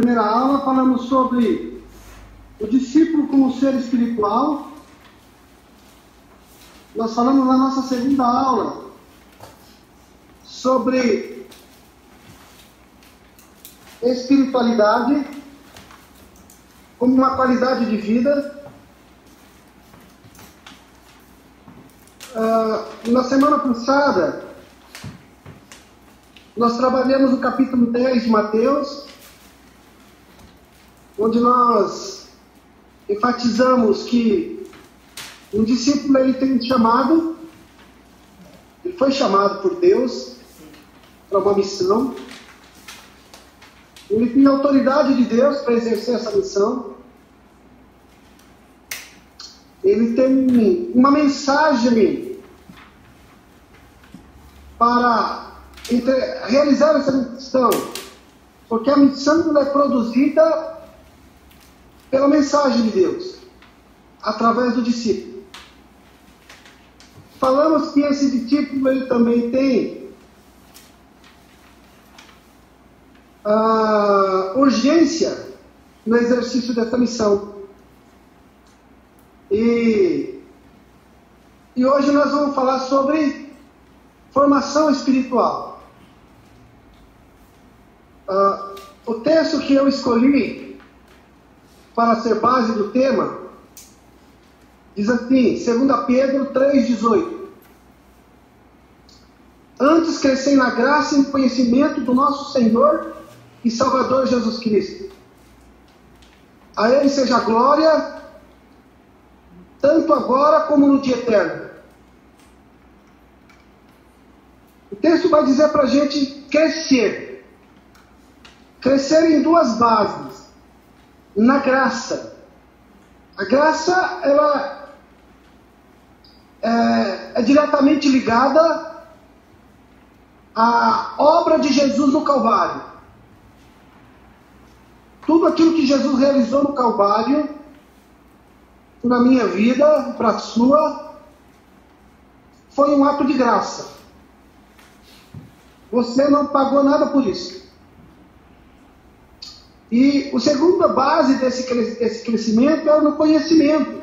primeira aula falamos sobre o discípulo como ser espiritual. Nós falamos na nossa segunda aula sobre espiritualidade como uma qualidade de vida. Na semana passada, nós trabalhamos o capítulo 10 de Mateus, onde nós enfatizamos que um discípulo ele tem um chamado, ele foi chamado por Deus para uma missão, ele tem a autoridade de Deus para exercer essa missão, ele tem uma mensagem para realizar essa missão, porque a missão é produzida pela mensagem de Deus, através do discípulo. Falamos que esse discípulo ele também tem urgência no exercício dessa missão. E hoje nós vamos falar sobre formação espiritual. O texto que eu escolhi para ser base do tema diz assim, 2 Pedro 3,18: Antes crescei na graça e no conhecimento do nosso Senhor e Salvador Jesus Cristo. A Ele seja a glória, tanto agora como no dia eterno. O texto vai dizer para a gente crescer. Crescer em duas bases. Na graça. A graça, ela é diretamente ligada à obra de Jesus no Calvário. Tudo aquilo que Jesus realizou no Calvário, na minha vida, para a sua, foi um ato de graça. Você não pagou nada por isso. E a segunda base desse crescimento é no conhecimento.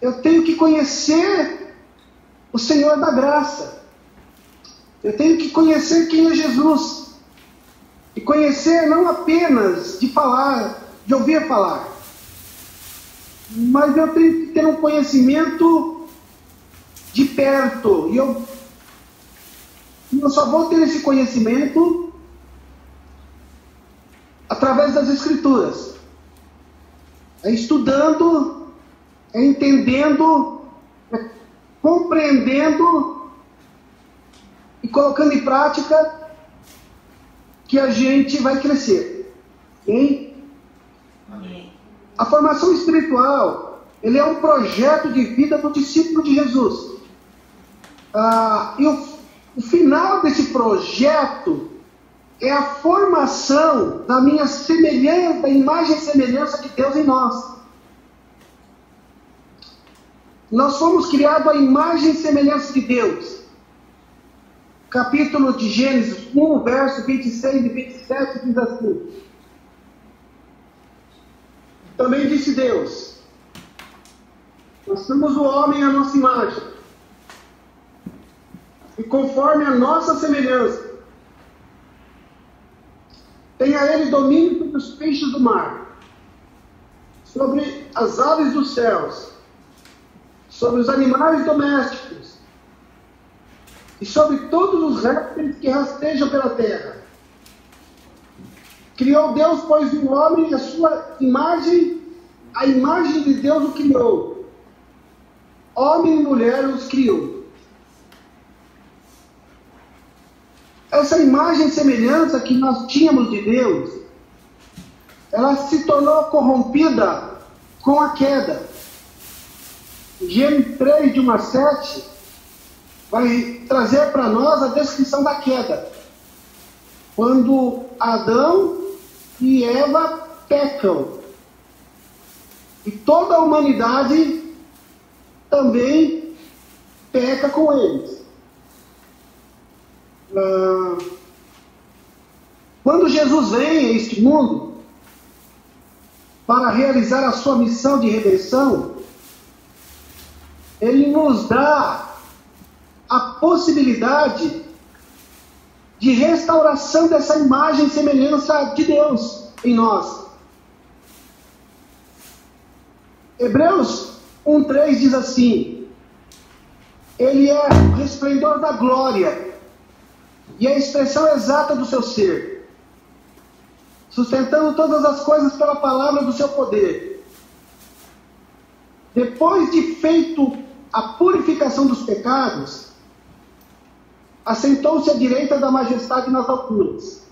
Eu tenho que conhecer o Senhor da graça. Eu tenho que conhecer quem é Jesus. E conhecer não apenas de falar, de ouvir falar, mas eu tenho que ter um conhecimento de perto. E eu só vou ter esse conhecimento através das Escrituras. É estudando, é entendendo, é compreendendo e colocando em prática que a gente vai crescer. Hein? Amém. A formação espiritual, ele é um projeto de vida do discípulo de Jesus. E o final desse projeto é a formação da minha semelhança, da imagem e semelhança de Deus em nós. Nós fomos criados à imagem e semelhança de Deus. Capítulo de Gênesis 1, verso 26 e 27 diz assim: Também disse Deus: Nós somos o homem à nossa imagem, e conforme a nossa semelhança. Tenha ele domínio sobre os peixes do mar, sobre as aves dos céus, sobre os animais domésticos e sobre todos os répteis que rastejam pela terra. Criou Deus, pois, o homem a sua imagem, a imagem de Deus o criou. Homem e mulher os criou. Essa imagem e semelhança que nós tínhamos de Deus, ela se tornou corrompida com a queda. Gênesis 3, de 1 a 7, vai trazer para nós a descrição da queda. Quando Adão e Eva pecam. E toda a humanidade também peca com eles. Quando Jesus vem a este mundo para realizar a sua missão de redenção, Ele nos dá a possibilidade de restauração dessa imagem e semelhança de Deus em nós. Hebreus 1:3 diz assim: Ele é o resplendor da glória e a expressão exata do seu ser, sustentando todas as coisas pela palavra do seu poder. Depois de feito a purificação dos pecados, assentou-se à direita da majestade nas alturas.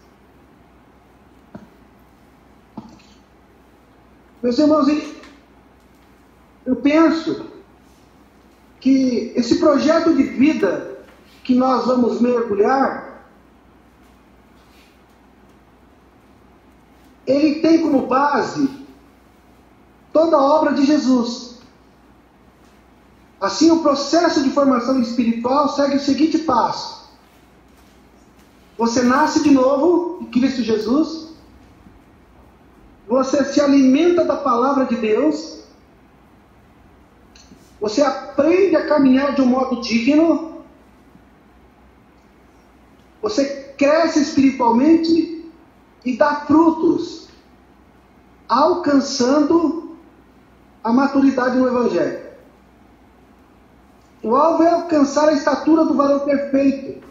Meus irmãos, eu penso que esse projeto de vida que nós vamos mergulhar, ele tem como base toda a obra de Jesus. Assim, o processo de formação espiritual segue o seguinte passo: você nasce de novo em Cristo Jesus, você se alimenta da palavra de Deus, você aprende a caminhar de um modo digno, você cresce espiritualmente e dá frutos, alcançando a maturidade no Evangelho. O alvo é alcançar a estatura do varão perfeito,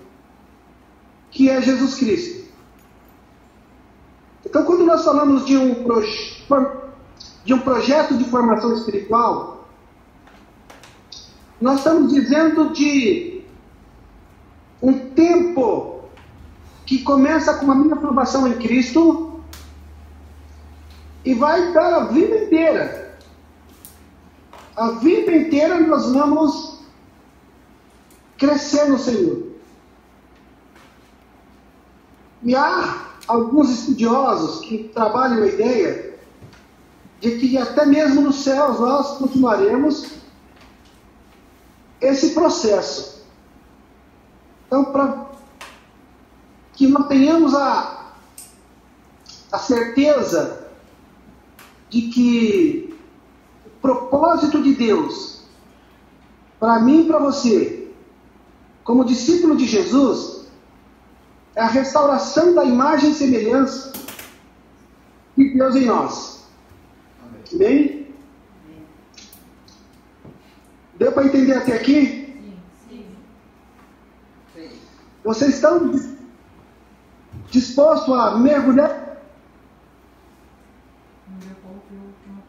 que é Jesus Cristo. Então, quando nós falamos de um projeto de formação espiritual, nós estamos dizendo de um tempo que começa com a minha aprovação em Cristo e vai para a vida inteira. A vida inteira nós vamos crescer no Senhor. E há alguns estudiosos que trabalham a ideia de que até mesmo nos céus nós continuaremos esse processo. Então, para que nós tenhamos a certeza de que o propósito de Deus para mim e para você, como discípulo de Jesus, é a restauração da imagem e semelhança de Deus em nós. Amém? Deu para entender até aqui? Sim. Vocês estão dispostos a mergulhar? No meu povo eu tenho uma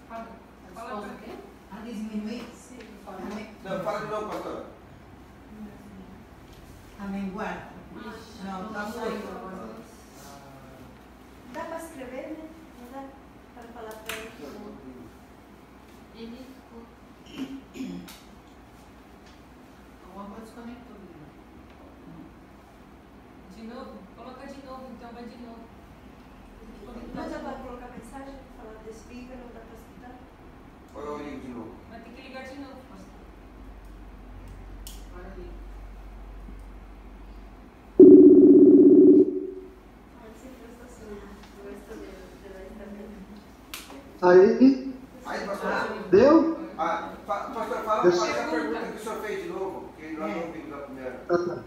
palavra. Fala o quê? A diminuir? Sim, Não, fala de novo, pastor. A menguar? Não, está muito. Dá para escrever, né? Não dá para falar para ele. Ele ficou. Alguma coisa desconectou. De novo? Coloca de novo, então vai de novo. Não dá para colocar mensagem? Falar de speaker, não dá para escutar? Põe o livro de novo. Vai ter que ligar de novo, pastor. Agora liga. Aí, Aí, pastor. deu? Pastor, fala Deus. a pergunta que o senhor fez de novo, que nós não ouvimos a primeira. Tá.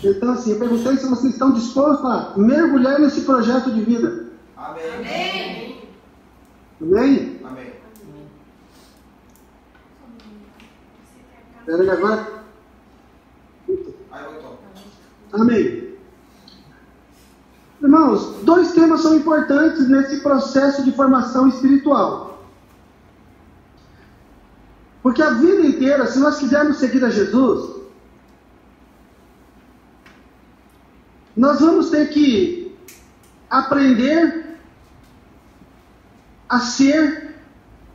Então, assim, eu perguntei se vocês estão dispostos a mergulhar nesse projeto de vida. Amém. Amém. Amém? Amém. Espera aí agora. Aí voltou. Amém. Irmãos, dois temas são importantes nesse processo de formação espiritual. Porque a vida inteira, se nós quisermos seguir a Jesus, nós vamos ter que aprender a ser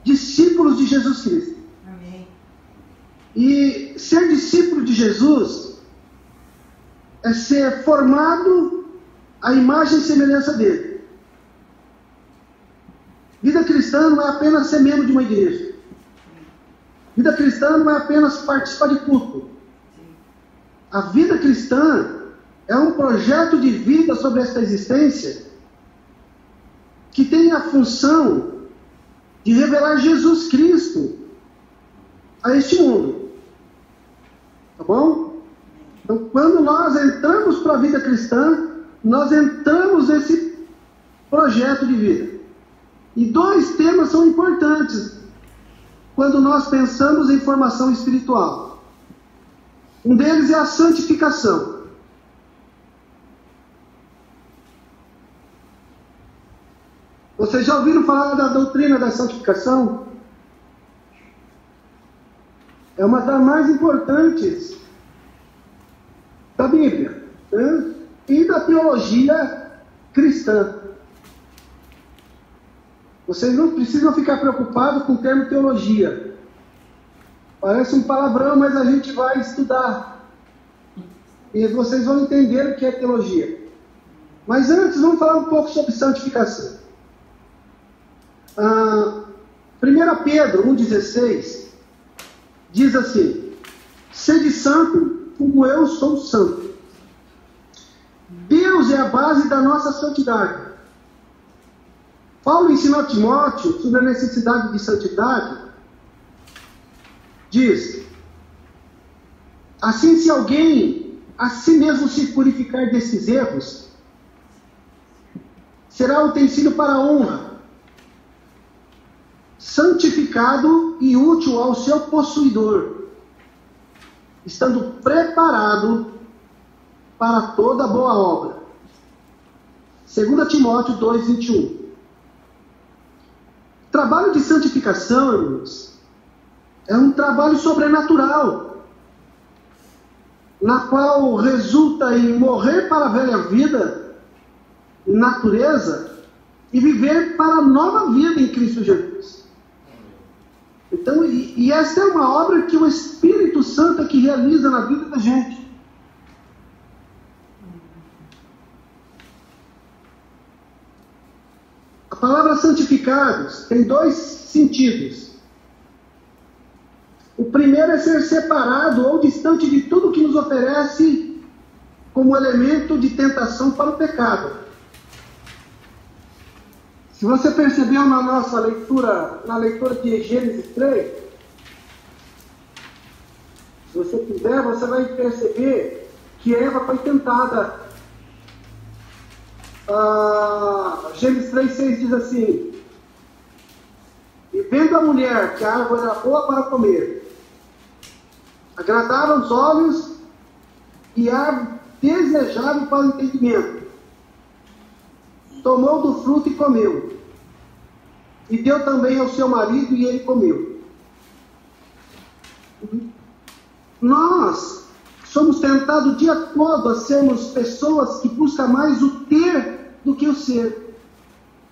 discípulos de Jesus Cristo. Amém. E ser discípulo de Jesus é ser formado à imagem e semelhança dele. Vida cristã não é apenas ser membro de uma igreja. Vida cristã não é apenas participar de culto. A vida cristã é um projeto de vida sobre esta existência que tem a função de revelar Jesus Cristo a este mundo. Tá bom? Então, quando nós entramos para a vida cristã, nós entramos nesse projeto de vida. E dois temas são importantes quando nós pensamos em formação espiritual. Um deles é a santificação. Vocês já ouviram falar da doutrina da santificação? É uma das mais importantes da Bíblia, né? E da teologia cristã. Vocês não precisam ficar preocupados com o termo teologia. Parece um palavrão, mas a gente vai estudar. E vocês vão entender o que é teologia. Mas antes, vamos falar um pouco sobre santificação. 1 Pedro 1,16 diz assim: sede santo como eu sou santo. Deus é a base da nossa santidade. Paulo ensinou a Timóteo sobre a necessidade de santidade. Diz: assim, se alguém a si mesmo se purificar desses erros, será utensílio para a honra, santificado e útil ao seu possuidor, estando preparado para toda boa obra. 2 Timóteo 2,21. O trabalho de santificação, irmãos, é um trabalho sobrenatural, na qual resulta em morrer para a velha vida, natureza, e viver para a nova vida em Cristo Jesus. Então, e essa é uma obra que o Espírito Santo é que realiza na vida da gente. A palavra santificados tem dois sentidos. O primeiro é ser separado ou distante de tudo que nos oferece como elemento de tentação para o pecado. Se você percebeu na nossa leitura, na leitura de Gênesis 3, se você quiser, você vai perceber que Eva foi tentada. Gênesis 3,6 diz assim: e vendo a mulher que a árvore era boa para comer, agradava aos olhos e árvore desejável para o entendimento, tomou do fruto e comeu, e deu também ao seu marido, e ele comeu. Nós somos tentados o dia todo a sermos pessoas que buscam mais o ter do que o ser.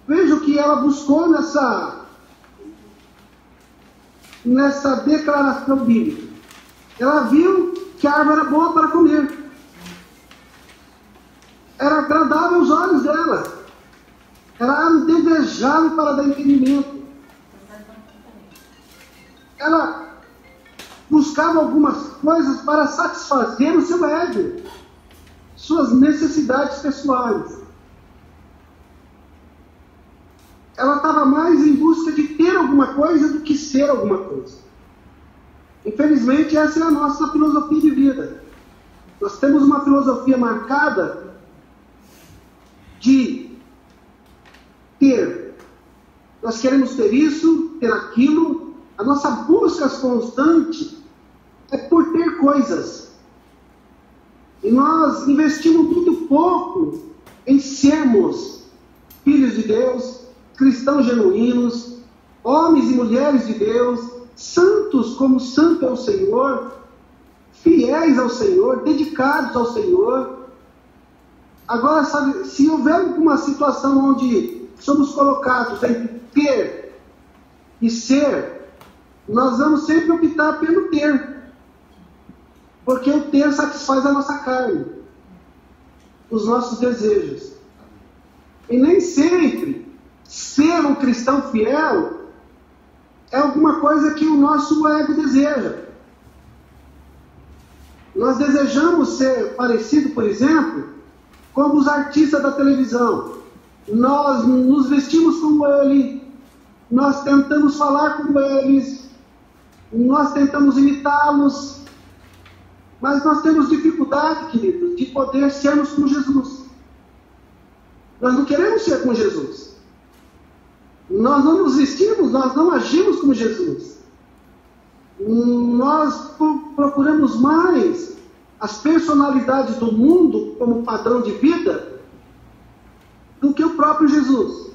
Veja o que ela buscou nessa declaração bíblica. Ela viu que a árvore era boa para comer. Era agradável aos olhos dela. Era desejável para dar entendimento. Ela buscava algumas coisas para satisfazer o seu ego, suas necessidades pessoais. Ela estava mais em busca de ter alguma coisa do que ser alguma coisa. Infelizmente, essa é a nossa filosofia de vida. Nós temos uma filosofia marcada de ter. Nós queremos ter isso, ter aquilo. A nossa busca constante é por ter coisas. E nós investimos muito pouco em sermos filhos de Deus, cristãos genuínos, homens e mulheres de Deus, santos como santo é o Senhor, fiéis ao Senhor, dedicados ao Senhor. Agora, sabe, se houver uma situação onde somos colocados entre ter e ser, nós vamos sempre optar pelo ter. Porque o ter satisfaz a nossa carne, os nossos desejos. E nem sempre ser um cristão fiel é alguma coisa que o nosso ego deseja. Nós desejamos ser parecido, por exemplo, como os artistas da televisão. Nós nos vestimos como ele, nós tentamos falar como eles, nós tentamos imitá-los, mas nós temos dificuldade, queridos, de poder sermos como Jesus. Nós não queremos ser como Jesus. Nós não nos vestimos, nós não agimos como Jesus. Nós procuramos mais as personalidades do mundo como padrão de vida do que o próprio Jesus.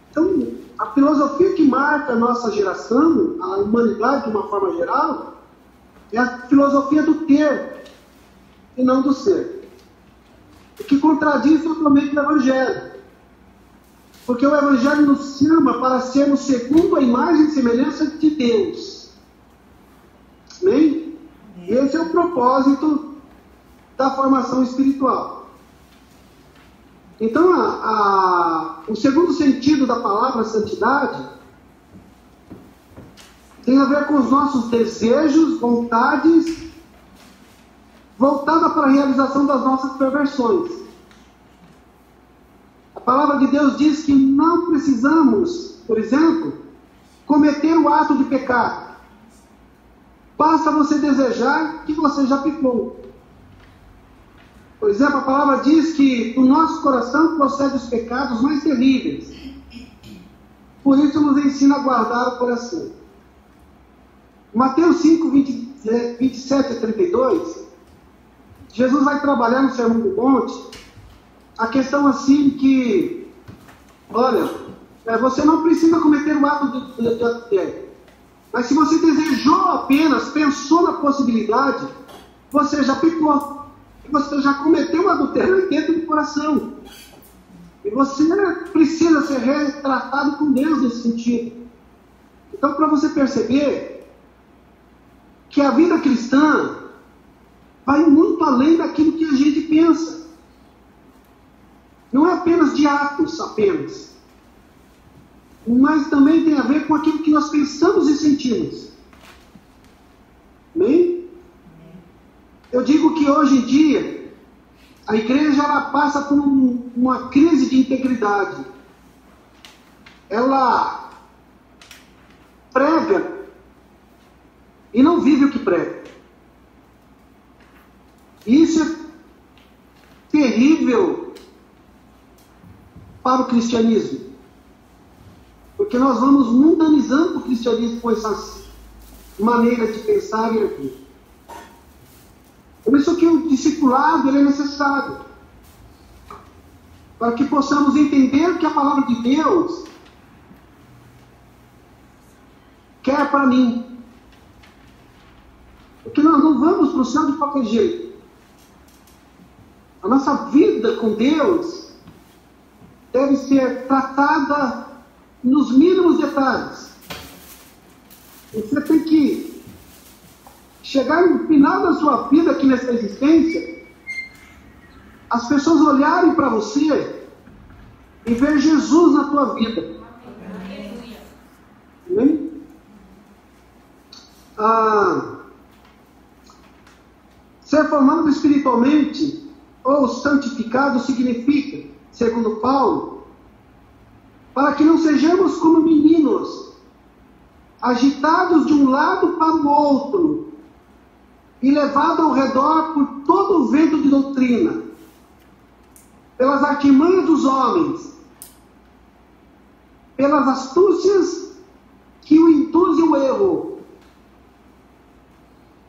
Então, a filosofia que marca a nossa geração, a humanidade de uma forma geral, é a filosofia do ter e não do ser. O que contradiz totalmente o Evangelho. Porque o Evangelho nos chama para sermos segundo a imagem e semelhança de Deus. Amém? Esse é o propósito da formação espiritual. Então, o segundo sentido da palavra santidade tem a ver com os nossos desejos, vontades, voltada para a realização das nossas perversões. A palavra de Deus diz que não precisamos, por exemplo, cometer o ato de pecado. Basta você desejar que você já pecou. Por exemplo, a palavra diz que do nosso coração procedem os pecados mais terríveis. Por isso nos ensina a guardar o coração. Mateus 5, 27 a 32, Jesus vai trabalhar no Sermão do Monte a questão assim que, olha, você não precisa cometer o ato de adultério. Mas se você desejou apenas, pensou na possibilidade, você já pecou. Você já cometeu o adultério dentro do coração. E você precisa ser retratado com Deus nesse sentido. Então, para você perceber que a vida cristã vai muito além daquilo que a gente pensa. Não é apenas de atos, mas também tem a ver com aquilo que nós pensamos e sentimos. Amém? Eu digo que hoje em dia a igreja ela passa por uma crise de integridade. Ela prega e não vive o que prega. Isso é terrível para o cristianismo. Porque nós vamos mundanizando o cristianismo com essas maneiras de pensar e agir. Por isso que o discipulado ele é necessário. Para que possamos entender que a palavra de Deus quer para mim. Porque nós não vamos para o céu de qualquer jeito. A nossa vida com Deus deve ser tratada nos mínimos detalhes. Você tem que chegar no final da sua vida aqui nessa existência, as pessoas olharem para você e ver Jesus na tua vida. Amém? Ser formado espiritualmente ou santificado significa, segundo Paulo, para que não sejamos como meninos, agitados de um lado para o outro e levados ao redor por todo o vento de doutrina, pelas artimanhas dos homens, pelas astúcias que o induzem ao erro,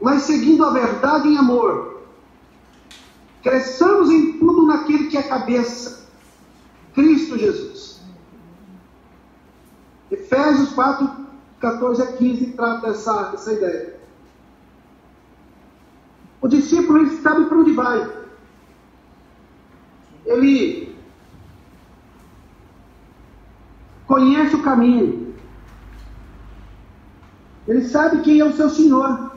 mas seguindo a verdade em amor. Cresçamos em tudo naquele que é cabeça, Cristo Jesus. Efésios 4, 14 a 15 trata essa ideia. O discípulo ele sabe para onde vai. Ele conhece o caminho. Ele sabe quem é o seu Senhor.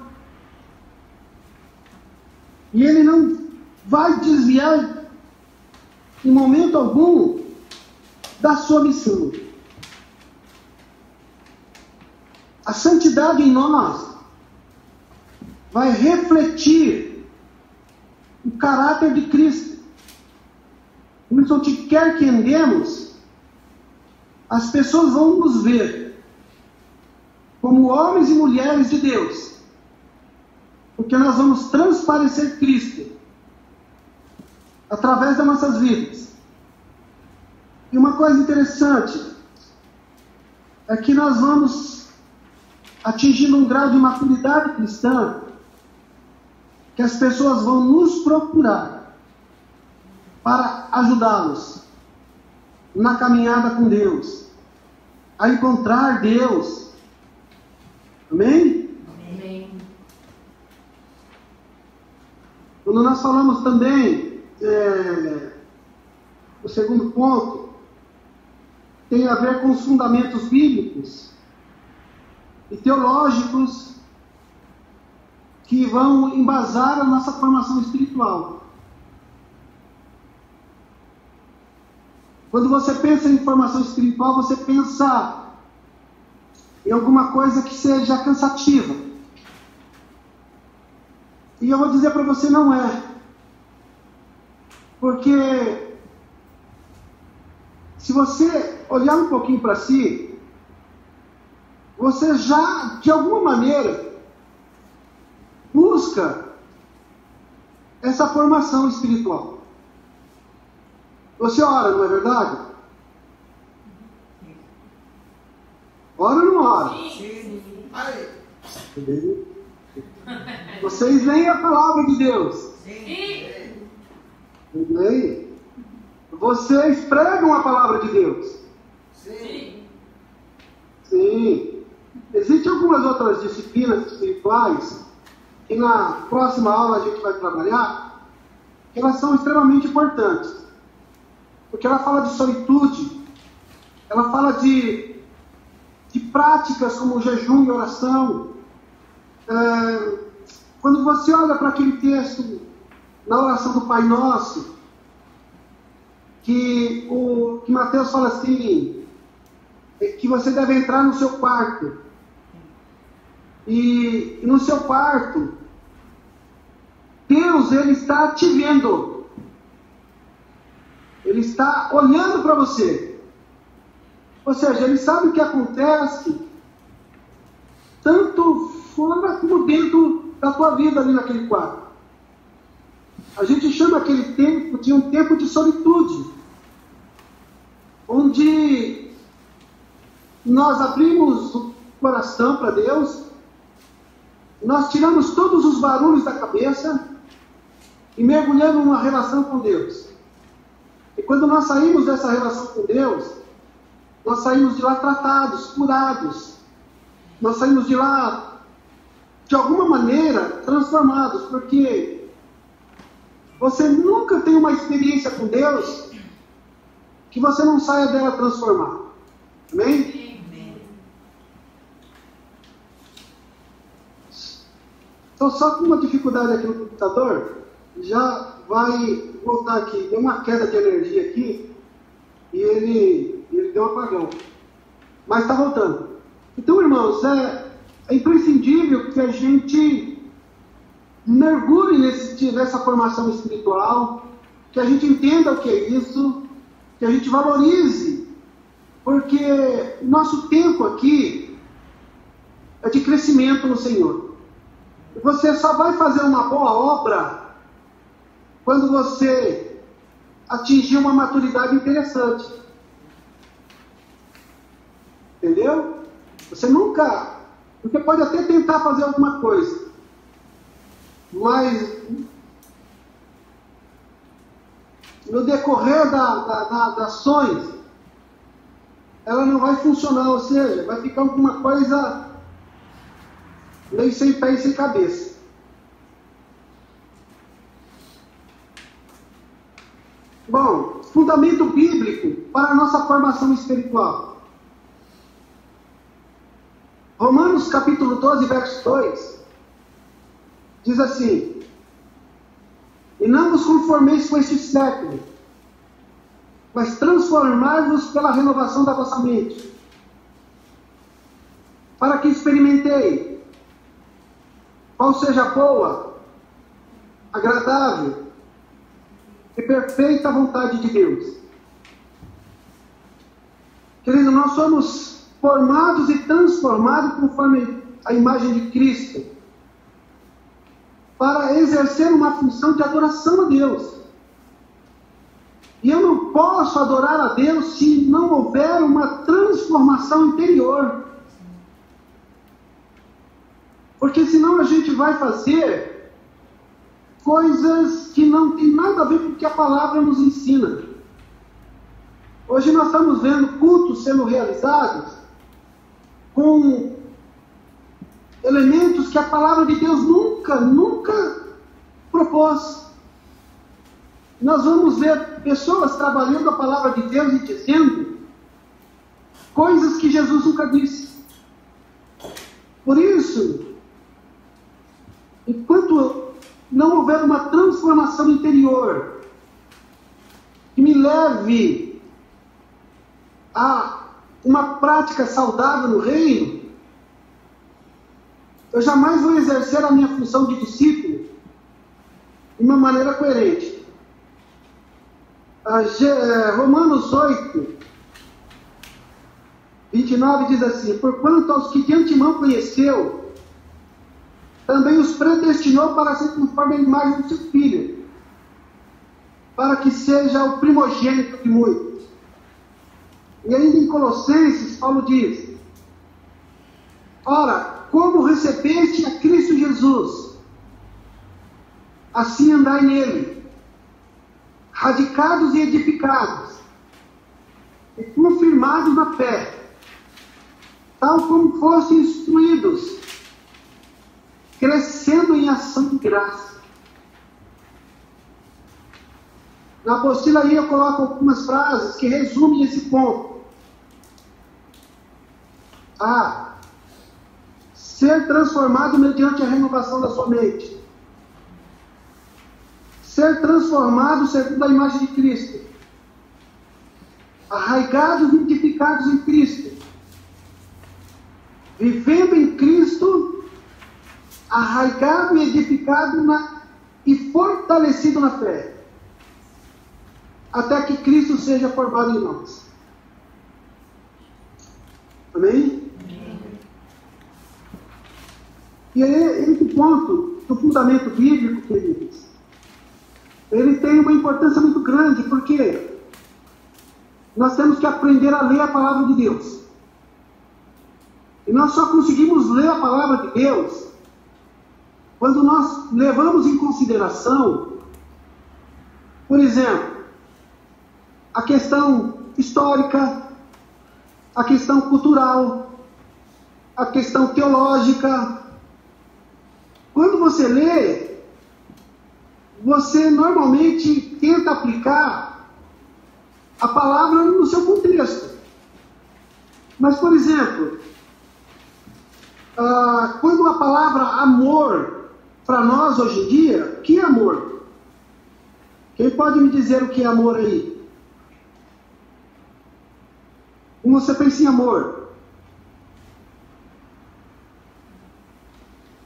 E ele não vai desviar em momento algum da sua missão. A santidade em nós vai refletir o caráter de Cristo. Onde quer que andemos, as pessoas vão nos ver como homens e mulheres de Deus, porque nós vamos transparecer Cristo através das nossas vidas. E uma coisa interessante é que nós vamos atingindo um grau de maturidade cristã que as pessoas vão nos procurar para ajudá-los na caminhada com Deus, a encontrar Deus. Amém? Amém. Quando nós falamos também, o segundo ponto, tem a ver com os fundamentos bíblicos e teológicos que vão embasar a nossa formação espiritual. Quando você pensa em formação espiritual, você pensa em alguma coisa que seja cansativa. E eu vou dizer para você, não é. Porque se você olhar um pouquinho para si, você já, de alguma maneira, busca essa formação espiritual. Você ora, não é verdade? Ora ou não ora? Sim. Aí. Vocês leem a palavra de Deus. Sim. Leem. Vocês pregam a palavra de Deus. Sim. Sim. Existem algumas outras disciplinas espirituais que na próxima aula a gente vai trabalhar, que elas são extremamente importantes. Porque ela fala de solitude, ela fala de práticas como jejum e oração. Quando você olha para aquele texto na oração do Pai Nosso, que Mateus fala assim, que você deve entrar no seu quarto, e no seu quarto, Deus, Ele está te vendo, Ele está olhando para você, ou seja, Ele sabe o que acontece, tanto fora como dentro da tua vida ali naquele quarto. A gente chama aquele tempo de um tempo de solitude, onde nós abrimos o coração para Deus, nós tiramos todos os barulhos da cabeça e mergulhamos numa relação com Deus. E quando nós saímos dessa relação com Deus, nós saímos de lá tratados, curados. Nós saímos de lá, de alguma maneira, transformados, porque você nunca tem uma experiência com Deus que você não saia dela transformado. Amém? Então, só com uma dificuldade aqui no computador, já vai voltar aqui. Deu uma queda de energia aqui e ele deu um apagão. Mas está voltando. Então, irmãos, é imprescindível que a gente mergulhe nessa formação espiritual, que a gente entenda o que é isso, que a gente valorize, porque o nosso tempo aqui é de crescimento no Senhor. Você só vai fazer uma boa obra quando você atingir uma maturidade interessante. Entendeu? Você pode até tentar fazer alguma coisa, mas no decorrer das ações, ela não vai funcionar, ou seja, vai ficar alguma coisa meio sem pé e sem cabeça. Bom, fundamento bíblico para a nossa formação espiritual. Romanos capítulo 12, verso 2, diz assim: e não vos conformeis com este século, mas transformai-vos pela renovação da vossa mente, para que experimentei qual seja a boa, agradável e perfeita vontade de Deus. Querido, nós somos formados e transformados conforme a imagem de Cristo, para exercer uma função de adoração a Deus. E eu não posso adorar a Deus se não houver uma transformação interior. Porque senão a gente vai fazer coisas que não tem nada a ver com o que a palavra nos ensina. Hoje nós estamos vendo cultos sendo realizados com elementos que a palavra de Deus nunca propôs. Nós vamos ver pessoas trabalhando a palavra de Deus e dizendo coisas que Jesus nunca disse. Por isso, enquanto não houver uma transformação interior que me leve a uma prática saudável no reino, eu jamais vou exercer a minha função de discípulo de uma maneira coerente. Romanos 8, 29 diz assim: porquanto aos que de antemão conheceu, também os predestinou para ser conforme a imagem do seu Filho, para que seja o primogênito de muitos. E ainda em Colossenses, Paulo diz: ora, como recebeste a Cristo Jesus, assim andai nele, radicados e edificados, e confirmados na fé, tal como fossem instruídos, crescendo em ação de graça. Na apostila aí eu coloco algumas frases que resumem esse ponto. Ser transformado mediante a renovação da sua mente. Ser transformado segundo a imagem de Cristo. Arraigados e edificados em Cristo. Vivendo em Cristo, arraigado e edificado e fortalecido na fé. Até que Cristo seja formado em nós. Amém? E aí, esse ponto do fundamento bíblico, queridos, ele tem uma importância muito grande, porque nós temos que aprender a ler a palavra de Deus. E nós só conseguimos ler a palavra de Deus quando nós levamos em consideração, por exemplo, a questão histórica, a questão cultural, a questão teológica. Quando você lê, você normalmente tenta aplicar a palavra no seu contexto. Mas, por exemplo, quando a palavra amor, para nós hoje em dia, o que é amor? Quem pode me dizer o que é amor aí? Como você pensa em amor?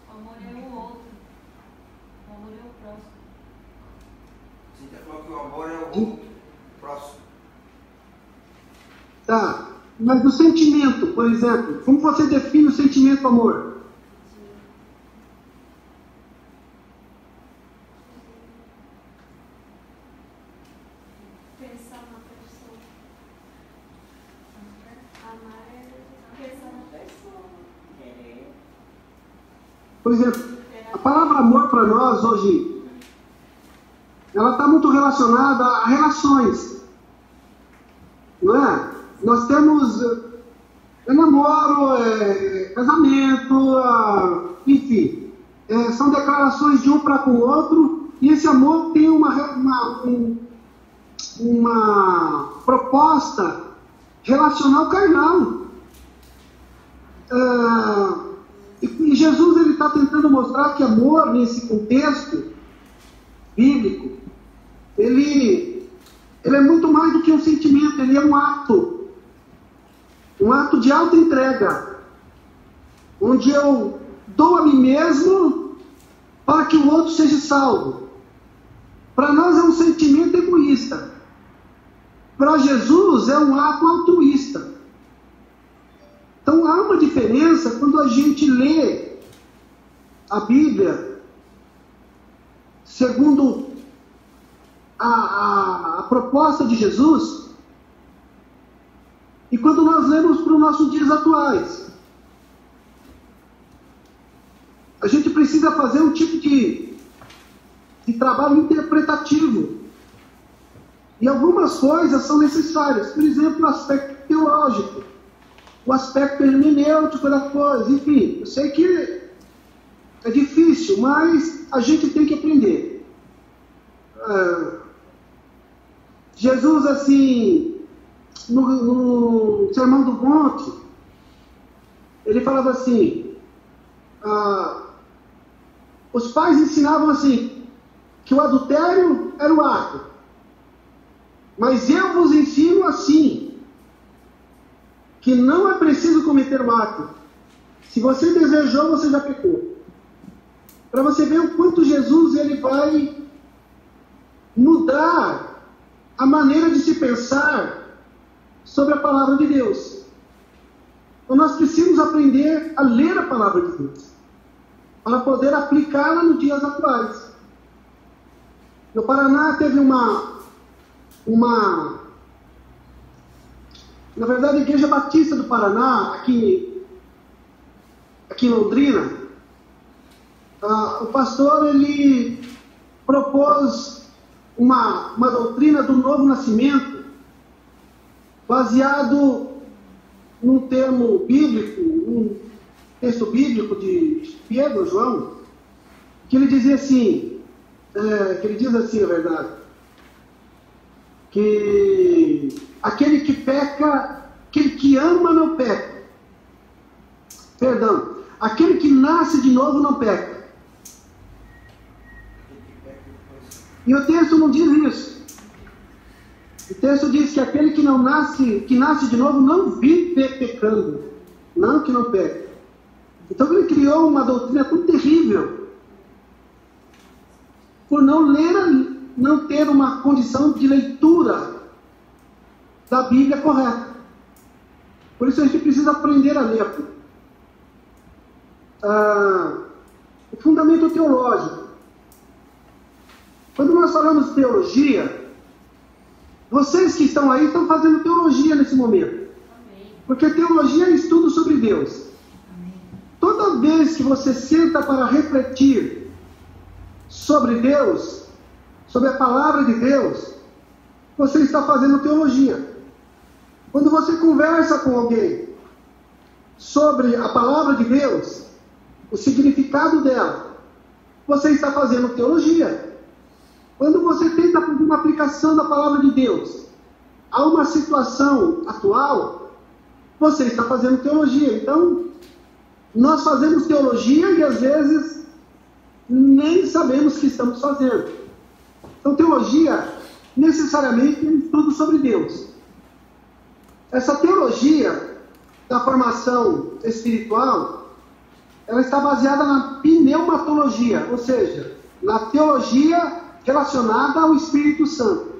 O amor é o outro. O amor é o próximo. Você já falou que o amor é o outro, próximo. Tá, mas o sentimento, por exemplo, como você define o sentimento amor? Pensar na pessoa. Amar é pensar na pessoa. Querer. Por exemplo, a palavra amor para nós hoje, ela está muito relacionada a relações, não é? Nós temos namoro, casamento, enfim, são declarações de um para com o outro, e esse amor tem uma proposta relacional carnal. E Jesus está tentando mostrar que amor, nesse contexto bíblico, ele é muito mais do que um sentimento, ele é um ato de auto-entrega, onde eu dou a mim mesmo para que o outro seja salvo. Para nós é um sentimento egoísta. Para Jesus é um ato altruísta. Então há uma diferença quando a gente lê a Bíblia segundo a proposta de Jesus e quando nós lemos para os nossos dias atuais. A gente precisa fazer um tipo de trabalho interpretativo. E algumas coisas são necessárias. Por exemplo, o aspecto teológico, o aspecto hermenêutico da coisa. Enfim, eu sei que é difícil, mas a gente tem que aprender. Jesus, assim, no Sermão do Monte, ele falava assim, os pais ensinavam assim, que o adultério era o ato. Mas eu vos ensino assim, que não é preciso cometer o ato. Se você desejou, você já pecou. Para você ver o quanto Jesus ele vai mudar a maneira de se pensar sobre a palavra de Deus. Então nós precisamos aprender a ler a palavra de Deus, para poder aplicá-la nos dias atuais. No Paraná teve na verdade, a Igreja Batista do Paraná, aqui em Londrina, o pastor ele propôs uma doutrina do novo nascimento, baseado num termo bíblico, um texto bíblico de Pedro, João, que ele dizia assim, que ele diz assim, na verdade, que aquele que peca, aquele que ama não peca. Perdão, aquele que nasce de novo não peca. E o texto não diz isso. O texto diz que aquele que nasce de novo não vive pecando, não que não peca. Então ele criou uma doutrina tão terrível por não ter uma condição de leitura da Bíblia correta. Por isso a gente precisa aprender a ler. O fundamento teológico. Quando nós falamos de teologia, vocês que estão aí estão fazendo teologia nesse momento. Porque teologia é estudo sobre Deus. Toda vez que você senta para refletir sobre Deus, sobre a palavra de Deus, você está fazendo teologia. Quando você conversa com alguém sobre a palavra de Deus, o significado dela, você está fazendo teologia. Quando você tenta fazer uma aplicação da palavra de Deus a uma situação atual, você está fazendo teologia. Então, nós fazemos teologia e às vezes nem sabemos que estamos fazendo. Então, teologia necessariamente é um estudo sobre Deus. Essa teologia da formação espiritual, ela está baseada na pneumatologia, ou seja, na teologia relacionada ao Espírito Santo.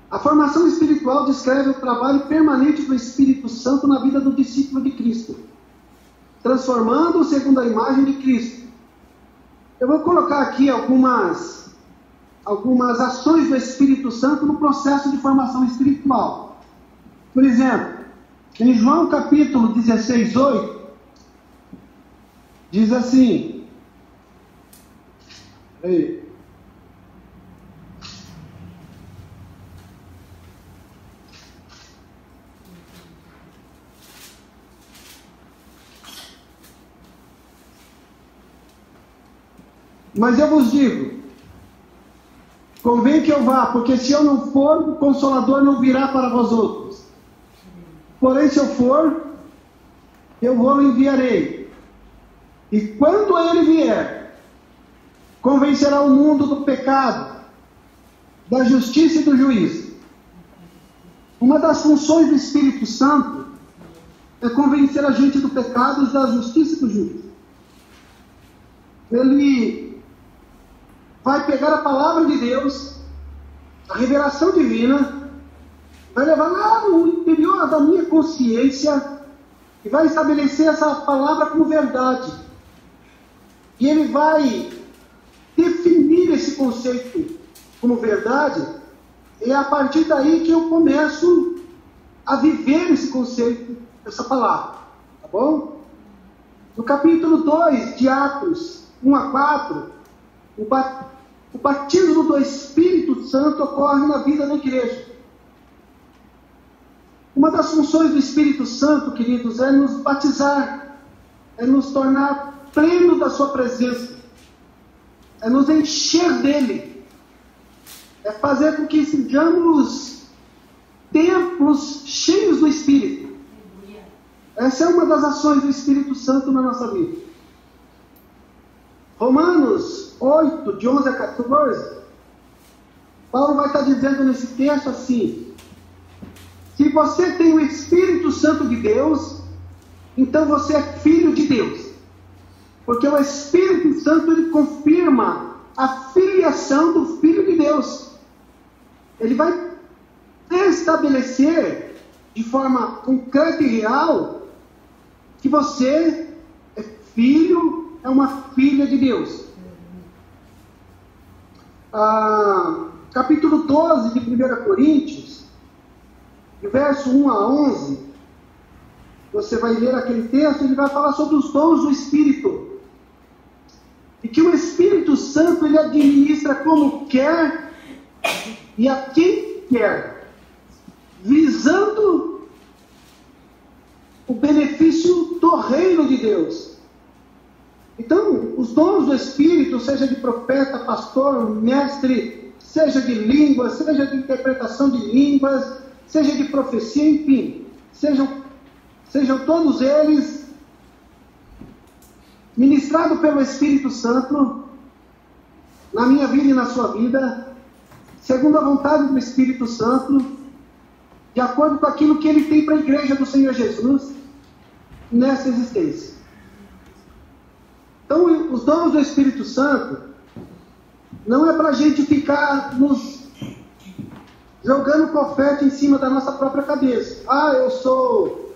A formação espiritual descreve o trabalho permanente do Espírito Santo na vida do discípulo de Cristo, transformando-o segundo a imagem de Cristo. Eu vou colocar aqui algumas ações do Espírito Santo no processo de formação espiritual. Por exemplo, em João capítulo 16, 8, diz assim, mas eu vos digo, convém que eu vá, porque se eu não for, o Consolador não virá para vós outros. Porém, se eu for, eu vou enviarei. E quando ele vier, convencerá o mundo do pecado, da justiça e do juízo. Uma das funções do Espírito Santo é convencer a gente do pecado, da justiça e do juízo. ele vai pegar a palavra de Deus, a revelação divina, vai levar lá no interior da minha consciência e vai estabelecer essa palavra como verdade. E ele vai definir esse conceito como verdade, e é a partir daí que eu começo a viver esse conceito, essa palavra. Tá bom? No capítulo 2 de Atos 1 a 4, o batismo do Espírito Santo ocorre na vida da igreja. Uma das funções do Espírito Santo, queridos, é nos batizar, é nos tornar pleno da sua presença, é nos encher dele, é fazer com que sejamos templos cheios do Espírito. Essa é uma das ações do Espírito Santo na nossa vida. Romanos 8, de 11 a 14, Paulo vai estar dizendo nesse texto assim: se você tem o Espírito Santo de Deus, então você é filho de Deus. Porque o Espírito Santo, ele confirma a filiação do Filho de Deus. Ele vai estabelecer de forma concreta e real que você é filho, é uma filha de Deus. Capítulo 12 de 1 Coríntios, de verso 1 a 11, você vai ler aquele texto, ele vai falar sobre os dons do Espírito. E que o Espírito Santo, ele administra como quer e a quem quer, visando o benefício do reino de Deus. Então, os dons do Espírito, seja de profeta, pastor, mestre, seja de línguas, seja de interpretação de línguas, seja de profecia, enfim, sejam todos eles ministrados pelo Espírito Santo na minha vida e na sua vida, segundo a vontade do Espírito Santo, de acordo com aquilo que ele tem para a igreja do Senhor Jesus nessa existência. Então, os dons do Espírito Santo não é para a gente ficar nos jogando confete em cima da nossa própria cabeça. Eu sou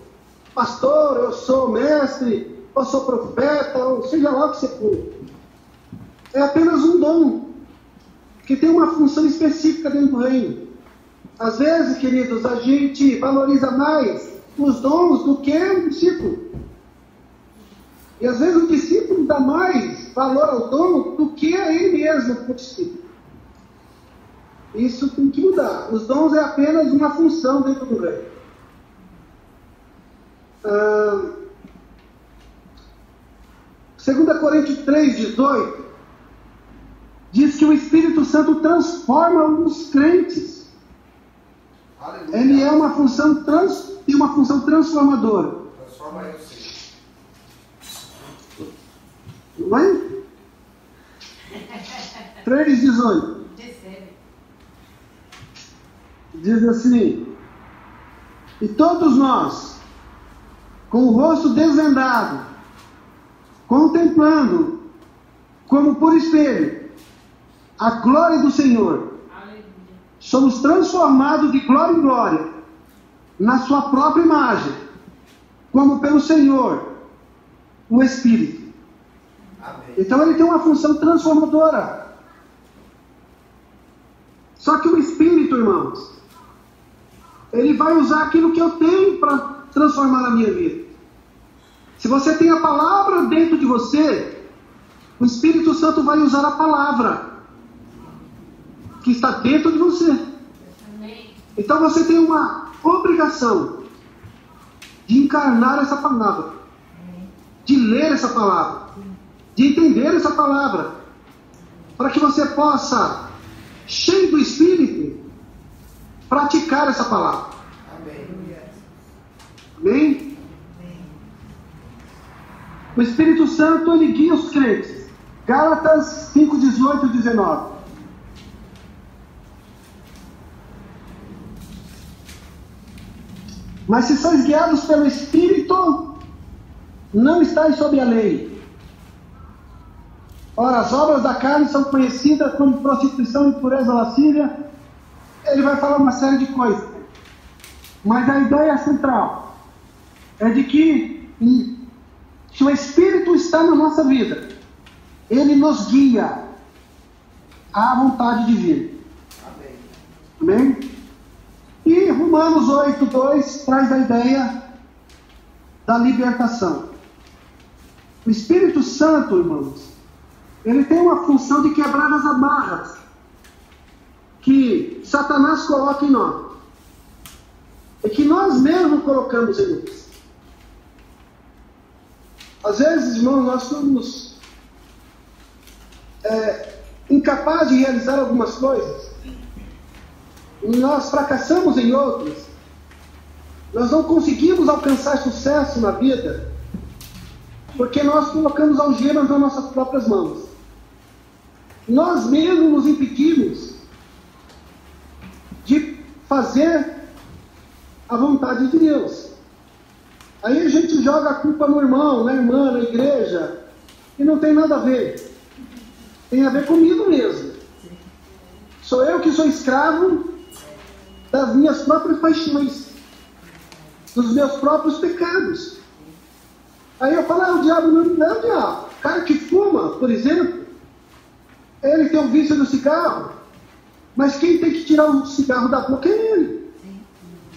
pastor, eu sou mestre, eu sou profeta, ou seja lá o que você for. É apenas um dom que tem uma função específica dentro do reino. Às vezes, queridos, a gente valoriza mais os dons do que o discípulo. E às vezes o discípulo dá mais valor ao dom do que a ele mesmo, o discípulo. Isso tem que mudar. Os dons é apenas uma função dentro do reino. 2 Coríntios 3,18 diz que o Espírito Santo transforma os crentes. Aleluia. Ele é uma função tem uma função transformadora. Transforma eu, sim. Não é? 3,18 diz assim: e todos nós, com o rosto desvendado, contemplando, como por espelho, a glória do Senhor, aleluia, somos transformados de glória em glória, na sua própria imagem, como pelo Senhor, o Espírito. Amém. Então ele tem uma função transformadora. Só que o Espírito, irmãos, ele vai usar aquilo que eu tenho para transformar a minha vida. Se você tem a palavra dentro de você, o Espírito Santo vai usar a palavra que está dentro de você. Então você tem uma obrigação de encarnar essa palavra, de ler essa palavra, de entender essa palavra, para que você possa, cheio do Espírito, praticar essa palavra. Amém? O Espírito Santo, ele guia os crentes. Gálatas 5, 18 e 19. Mas se sois guiados pelo Espírito, não estáis sob a lei. Ora, as obras da carne são conhecidas como prostituição, impureza, lascívia. Ele vai falar uma série de coisas. Mas a ideia central é de que se o Espírito está na nossa vida, ele nos guia à vontade divina. Amém? E Romanos 8:2 traz a ideia da libertação. O Espírito Santo, irmãos, ele tem uma função de quebrar as amarras que Satanás coloca em nós. E que nós mesmos colocamos em nós. Às vezes, irmãos, nós somos incapazes de realizar algumas coisas. E nós fracassamos em outras. Nós não conseguimos alcançar sucesso na vida porque nós colocamos algemas nas nossas próprias mãos. Nós mesmos nos impedimos de fazer a vontade de Deus. Aí a gente joga a culpa no irmão, na irmã, na igreja, e não tem nada a ver. Tem a ver comigo mesmo. Sou eu que sou escravo das minhas próprias paixões, dos meus próprios pecados. Aí eu falo, o diabo não é o diabo. O cara que fuma, por exemplo, ele tem o vício do cigarro, mas quem tem que tirar o cigarro da boca é ele.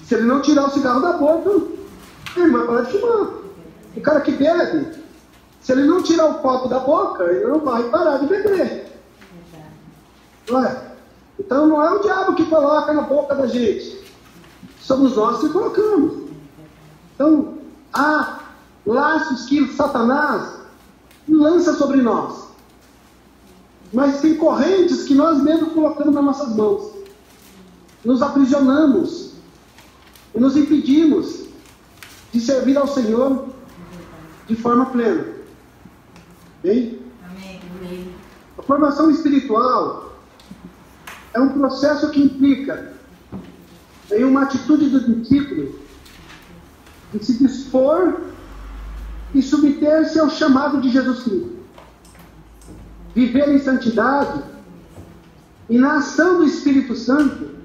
Se ele não tirar o cigarro da boca, ele vai parar de fumar. O cara que bebe, se ele não tirar o copo da boca, ele não vai parar de beber. Ué? Então não é o diabo que coloca na boca da gente. Somos nós que colocamos. Então, há laços que Satanás lança sobre nós. Mas tem correntes que nós mesmos colocamos nas nossas mãos. Nos aprisionamos. E nos impedimos de servir ao Senhor de forma plena. Bem? Amém. A formação espiritual é um processo que implica em uma atitude do discípulo de se dispor e submeter-se ao chamado de Jesus Cristo. Viver em santidade e na ação do Espírito Santo,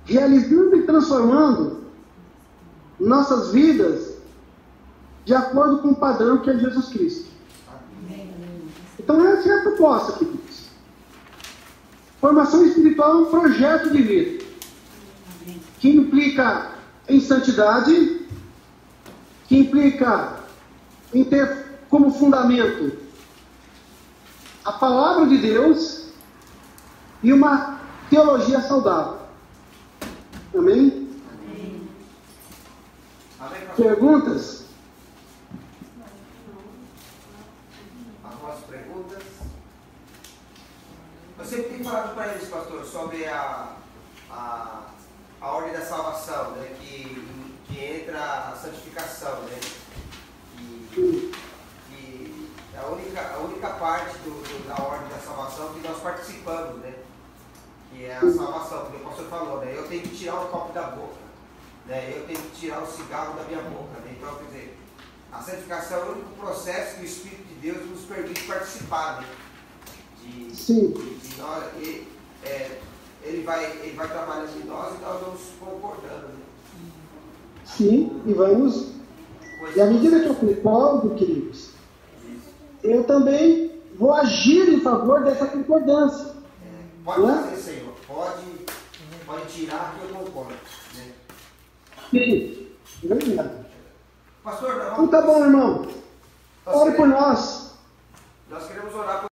realizando e transformando nossas vidas de acordo com o padrão que é Jesus Cristo. Então essa é a proposta, queridos. Formação espiritual é um projeto de vida que implica em santidade, que implica em ter como fundamento a palavra de Deus e uma teologia saudável. Amém? Perguntas? Algumas perguntas? Eu sempre tenho falado para eles, pastor, sobre a ordem da salvação, né? Que entra a santificação, né? E a única parte da ordem da salvação que nós participamos, né? Que é a salvação, como o pastor falou, né? Eu tenho que tirar o copo da boca, né? Eu tenho que tirar o cigarro da minha boca, né? Então, quer dizer, a santificação é o único processo que o Espírito de Deus nos permite participar, né? Ele vai trabalhando em nós e nós vamos concordando, né? Sim, e vamos. E à medida que eu concordo, queridos, eu também vou agir em favor dessa concordância. Pode fazer, Senhor. Pode tirar que eu concordo, né? Sim, verdade. Pastor, Então tá bom, irmão. Ore por nós. Nós queremos orar por